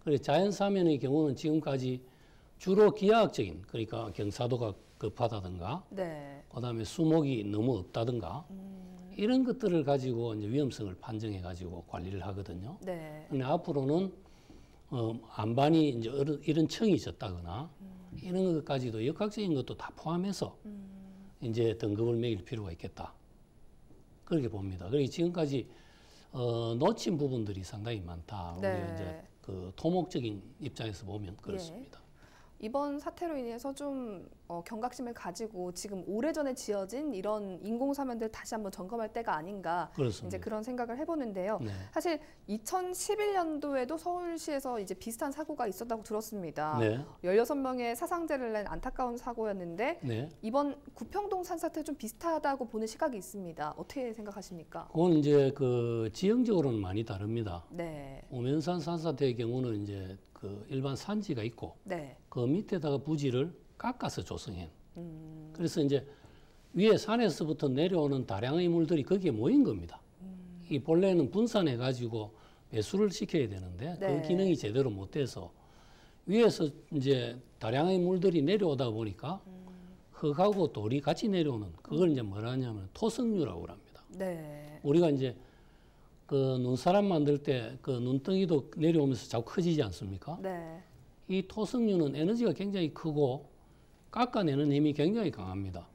[SPEAKER 7] 그래서 자연사면의 경우는 지금까지 주로 기하학적인, 그러니까 경사도가 급하다든가,
[SPEAKER 6] 네.
[SPEAKER 7] 그 다음에 수목이 너무 없다든가, 이런 것들을 가지고 이제 위험성을 판정해 가지고 관리를 하거든요.
[SPEAKER 6] 네.
[SPEAKER 7] 근데 앞으로는 안반이 이제 이런 청이 졌다거나 이런 것까지도 역학적인 것도 다 포함해서 이제 등급을 매길 필요가 있겠다. 그렇게 봅니다. 그리고 지금까지 놓친 부분들이 상당히 많다.
[SPEAKER 6] 네.
[SPEAKER 7] 우리가 이제 그 토목적인 입장에서 보면 그렇습니다.
[SPEAKER 6] 이번 사태로 인해서 좀 경각심을 가지고 지금 오래전에 지어진 이런 인공사면들 다시 한번 점검할 때가 아닌가
[SPEAKER 7] 그렇습니다.
[SPEAKER 6] 이제 그런 생각을 해보는데요.
[SPEAKER 7] 네.
[SPEAKER 6] 사실 2011년도에도 서울시에서 이제 비슷한 사고가 있었다고 들었습니다.
[SPEAKER 7] 네.
[SPEAKER 6] 16명의 사상자를 낸 안타까운 사고였는데
[SPEAKER 7] 네.
[SPEAKER 6] 이번 구평동 산사태 좀 비슷하다고 보는 시각이 있습니다. 어떻게 생각하십니까?
[SPEAKER 7] 그건 이제 그 지형적으로는 많이 다릅니다.
[SPEAKER 6] 네.
[SPEAKER 7] 오면산 산사태의 경우는 이제 그 일반 산지가 있고
[SPEAKER 6] 네.
[SPEAKER 7] 그 밑에다가 부지를 깎아서 조성해. 그래서 이제 위에 산에서부터 내려오는 다량의 물들이 거기에 모인 겁니다. 이 본래는 분산해 가지고 배수를 시켜야 되는데
[SPEAKER 6] 네.
[SPEAKER 7] 그 기능이 제대로 못 돼서 위에서 이제 다량의 물들이 내려오다 보니까 흙하고 돌이 같이 내려오는 그걸 이제 뭐라 하냐면 토성류라고 합니다.
[SPEAKER 6] 네.
[SPEAKER 7] 우리가 이제 그 눈사람 만들 때 그 눈덩이도 내려오면서 자꾸 커지지 않습니까?
[SPEAKER 6] 네.
[SPEAKER 7] 이 토성류는 에너지가 굉장히 크고 깎아내는 힘이 굉장히 강합니다.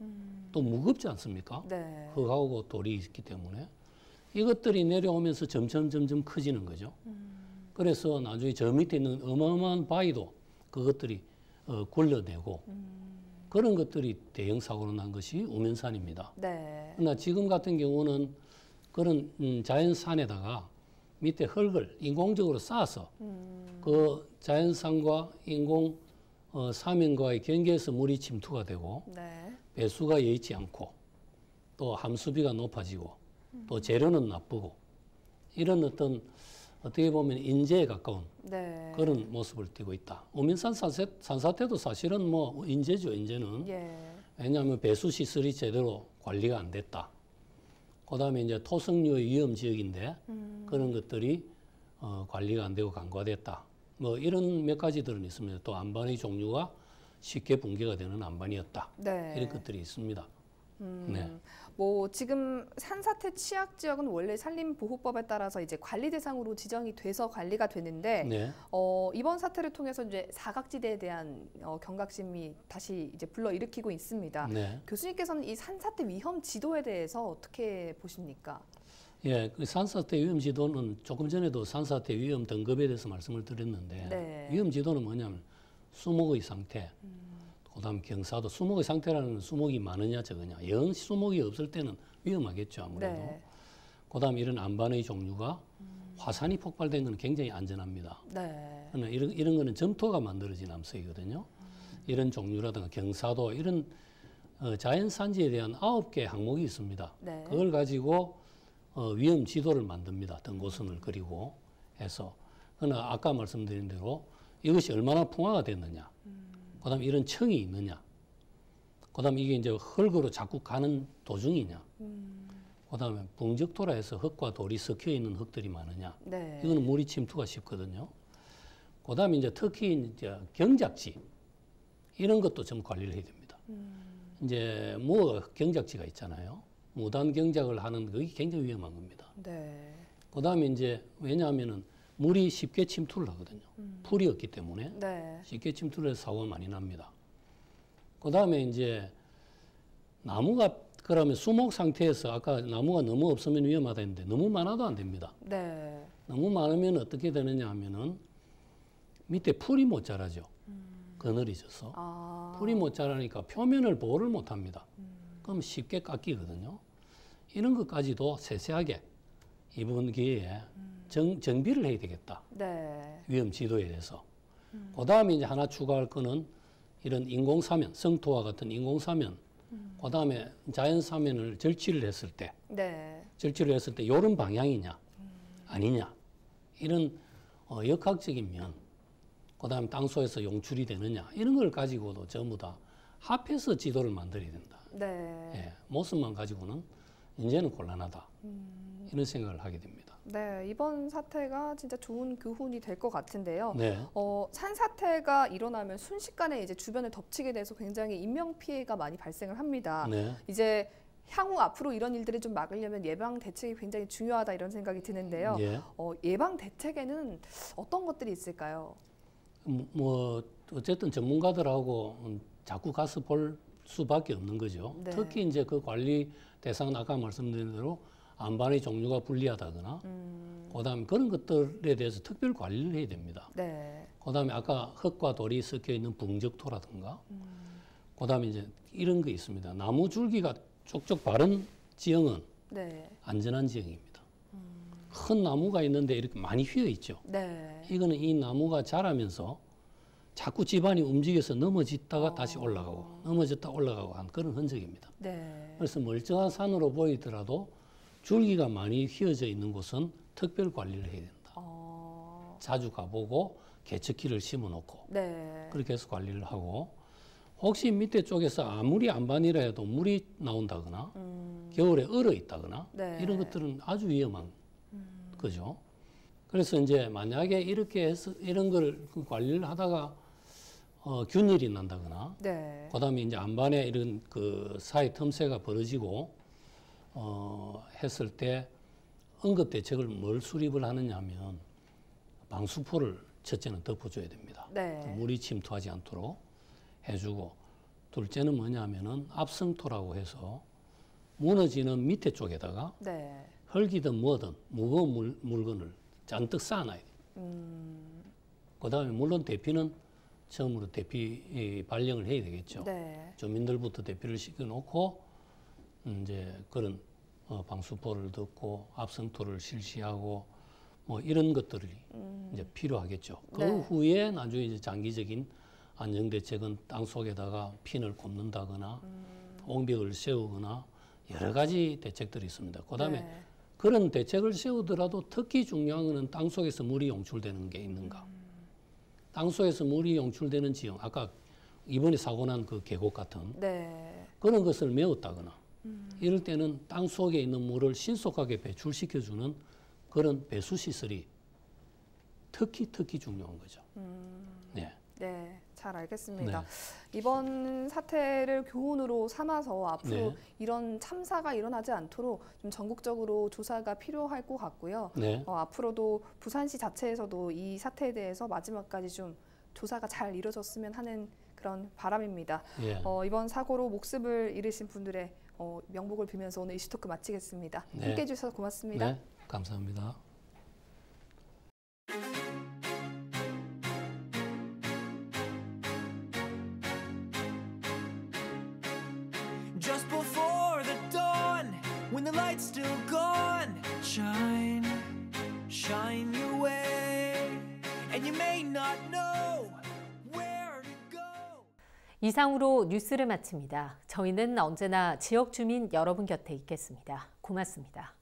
[SPEAKER 7] 또 무겁지 않습니까?
[SPEAKER 6] 네.
[SPEAKER 7] 흙하고 돌이 있기 때문에 이것들이 내려오면서 점점 커지는 거죠. 그래서 나중에 저 밑에 있는 어마어마한 바위도 그것들이 굴러내고 그런 것들이 대형 사고로 난 것이 우면산입니다.
[SPEAKER 6] 네.
[SPEAKER 7] 그러나 지금 같은 경우는 그런 자연산에다가 밑에 흙을 인공적으로 쌓아서 그 자연산과 인공 사면과의 경계에서 물이 침투가 되고
[SPEAKER 6] 네.
[SPEAKER 7] 배수가 여의치 않고 또 함수비가 높아지고 또 재료는 나쁘고 이런 어떻게 보면 인재에 가까운
[SPEAKER 6] 네.
[SPEAKER 7] 그런 모습을 띠고 있다. 우면산 산사태도 사실은 뭐 인재죠. 인재는.
[SPEAKER 6] 예.
[SPEAKER 7] 왜냐하면 배수 시설이 제대로 관리가 안 됐다. 그다음에 이제 토성류의 위험 지역인데 그런 것들이 관리가 안 되고 간과됐다. 뭐 이런 몇 가지들은 있습니다. 또 안반의 종류가 쉽게 붕괴가 되는 안반이었다.
[SPEAKER 6] 네.
[SPEAKER 7] 이런 것들이 있습니다. 네.
[SPEAKER 6] 뭐 지금 산사태 취약 지역은 원래 산림보호법에 따라서 이제 관리 대상으로 지정이 돼서 관리가 되는데
[SPEAKER 7] 네.
[SPEAKER 6] 이번 사태를 통해서 이제 사각지대에 대한 경각심이 다시 이제 불러일으키고 있습니다.
[SPEAKER 7] 네.
[SPEAKER 6] 교수님께서는 이 산사태 위험 지도에 대해서 어떻게 보십니까?
[SPEAKER 7] 예, 그 산사태 위험 지도는 조금 전에도 산사태 위험 등급에 대해서 말씀을 드렸는데
[SPEAKER 6] 네.
[SPEAKER 7] 위험 지도는 뭐냐면 수목의 상태, 그다음 경사도 수목의 상태라는 수목이 많으냐 적으냐. 영 수목이 없을 때는 위험하겠죠 아무래도.
[SPEAKER 6] 네.
[SPEAKER 7] 그다음 이런 안반의 종류가 화산이 폭발된 건 굉장히 안전합니다.
[SPEAKER 6] 네.
[SPEAKER 7] 이런 거는 점토가 만들어진 암석이거든요. 이런 종류라든가 경사도 이런 자연산지에 대한 9개 항목이 있습니다.
[SPEAKER 6] 네.
[SPEAKER 7] 그걸 가지고 위험 지도를 만듭니다. 등고선을 그리고 해서. 그러나 아까 말씀드린 대로 이것이 얼마나 풍화가 됐느냐. 그다음 이런 청이 있느냐. 그다음 이게 이제 흙으로 자꾸 가는 도중이냐. 그다음에 붕적토라 해서 흙과 돌이 섞여 있는 흙들이 많으냐.
[SPEAKER 6] 네.
[SPEAKER 7] 이거는 물이 침투가 쉽거든요. 그다음에 이제 특히 이제 경작지 이런 것도 좀 관리를 해야 됩니다. 이제 경작지가 있잖아요. 무단 경작을 하는 그게 굉장히 위험한 겁니다.
[SPEAKER 6] 네.
[SPEAKER 7] 그다음에 이제 왜냐하면은 물이 쉽게 침투를 하거든요. 풀이 없기 때문에
[SPEAKER 6] 네.
[SPEAKER 7] 쉽게 침투를 해서 사고가 많이 납니다. 그다음에 이제 나무가 그러면 수목 상태에서 아까 나무가 너무 없으면 위험하다 했는데 너무 많아도 안 됩니다.
[SPEAKER 6] 네.
[SPEAKER 7] 너무 많으면 어떻게 되느냐 하면은 밑에 풀이 못 자라죠. 그늘이 져서. 풀이 못 자라니까 표면을 보호를 못 합니다. 그럼 쉽게 깎이거든요. 이런 것까지도 세세하게 이번 기회에 정비를 해야 되겠다.
[SPEAKER 6] 네.
[SPEAKER 7] 위험 지도에 대해서. 그 다음에 이제 하나 추가할 거는 이런 인공사면, 성토와 같은 인공사면, 그 다음에 자연사면을 절취를 했을 때,
[SPEAKER 6] 네.
[SPEAKER 7] 절취를 했을 때 이런 방향이냐, 아니냐, 이런 역학적인 면, 그 다음에 땅속에서 용출이 되느냐, 이런 걸 가지고도 전부 다 합해서 지도를 만들어야 된다.
[SPEAKER 6] 네.
[SPEAKER 7] 예, 모습만 가지고는 이제는 곤란하다. 이런 생각을 하게 됩니다.
[SPEAKER 6] 네, 이번 사태가 진짜 좋은 교훈이 될 것 같은데요.
[SPEAKER 7] 네.
[SPEAKER 6] 산사태가 일어나면 순식간에 이제 주변을 덮치게 돼서 굉장히 인명 피해가 많이 발생을 합니다.
[SPEAKER 7] 네.
[SPEAKER 6] 이제 향후 앞으로 이런 일들을 좀 막으려면 예방 대책이 굉장히 중요하다 이런 생각이 드는데요.
[SPEAKER 7] 예.
[SPEAKER 6] 예방 대책에는 어떤 것들이 있을까요?
[SPEAKER 7] 뭐 어쨌든 전문가들하고 자꾸 가서 볼 수밖에 없는 거죠.
[SPEAKER 6] 네.
[SPEAKER 7] 특히 이제 그 관리 대상은 아까 말씀드린 대로 안반의 종류가 불리하다거나 그다음에 그런 것들에 대해서 특별 관리를 해야 됩니다.
[SPEAKER 6] 네.
[SPEAKER 7] 그다음에 아까 흙과 돌이 섞여 있는 붕적토라든가 그다음에 이제 이런 게 있습니다. 나무 줄기가 쪽쪽 바른 지형은
[SPEAKER 6] 네.
[SPEAKER 7] 안전한 지형입니다. 큰 나무가 있는데 이렇게 많이 휘어 있죠.
[SPEAKER 6] 네.
[SPEAKER 7] 이거는 이 나무가 자라면서 자꾸 집안이 움직여서 넘어졌다가 다시 올라가고 넘어졌다 올라가고 한 그런 흔적입니다.
[SPEAKER 6] 네.
[SPEAKER 7] 그래서 멀쩡한 산으로 보이더라도 줄기가 많이 휘어져 있는 곳은 특별 관리를 해야 된다. 자주 가보고 개척기를 심어놓고
[SPEAKER 6] 네.
[SPEAKER 7] 그렇게 해서 관리를 하고 혹시 밑에 쪽에서 아무리 안반이라 해도 물이 나온다거나 겨울에 얼어 있다거나
[SPEAKER 6] 네.
[SPEAKER 7] 이런 것들은 아주 위험한 거죠. 그래서 이제 만약에 이렇게 해서 이런 걸 관리를 하다가 균일이 난다거나
[SPEAKER 6] 네.
[SPEAKER 7] 그다음에 이제 안반에 이런 그 사이 틈새가 벌어지고 했을 때 응급 대책을 뭘 수립을 하느냐 하면 방수포를 첫째는 덮어줘야 됩니다.
[SPEAKER 6] 네.
[SPEAKER 7] 물이 침투하지 않도록 해주고 둘째는 뭐냐면은 압성토라고 해서 무너지는 밑에 쪽에다가
[SPEAKER 6] 네.
[SPEAKER 7] 흙이든 뭐든 무거운 물건을 잔뜩 쌓아놔야 돼요. 그다음에 물론 대피는 처음으로 대피 발령을 해야 되겠죠.
[SPEAKER 6] 네.
[SPEAKER 7] 주민들부터 대피를 시켜놓고 이제 그런 방수포를 덮고 압성토를 실시하고 뭐 이런 것들이 이제 필요하겠죠. 그
[SPEAKER 6] 네.
[SPEAKER 7] 후에 나중에 이제 장기적인 안정 대책은 땅 속에다가 핀을 꼽는다거나 옹벽을 세우거나 여러 가지 대책들이 있습니다. 그다음에
[SPEAKER 6] 네.
[SPEAKER 7] 그런 대책을 세우더라도 특히 중요한 것은 땅 속에서 물이 용출되는 게 있는가. 땅 속에서 물이 용출되는 지형, 아까 이번에 사고 난 그 계곡 같은
[SPEAKER 6] 네.
[SPEAKER 7] 그런 것을 메웠다거나 이럴 때는 땅 속에 있는 물을 신속하게 배출시켜주는 그런 배수시설이 특히 중요한 거죠. 네.
[SPEAKER 6] 네, 잘 알겠습니다.
[SPEAKER 7] 네.
[SPEAKER 6] 이번 사태를 교훈으로 삼아서 앞으로
[SPEAKER 7] 네.
[SPEAKER 6] 이런 참사가 일어나지 않도록 좀 전국적으로 조사가 필요할 것 같고요.
[SPEAKER 7] 네.
[SPEAKER 6] 앞으로도 부산시 자체에서도 이 사태에 대해서 마지막까지 좀 조사가 잘 이루어졌으면 하는 그런 바람입니다.
[SPEAKER 7] 예.
[SPEAKER 6] 이번 사고로 목숨을 잃으신 분들의 명복을 빌면서 오늘 이슈토크 마치겠습니다.
[SPEAKER 7] 네.
[SPEAKER 6] 함께해 주셔서 고맙습니다.
[SPEAKER 7] 네, 감사합니다.
[SPEAKER 8] Just before the dawn, when the light's still gone, shine, shine your way, and you may not know where to go.
[SPEAKER 1] 이상으로 뉴스를 마칩니다. 저희는 언제나 지역 주민 여러분 곁에 있겠습니다. 고맙습니다.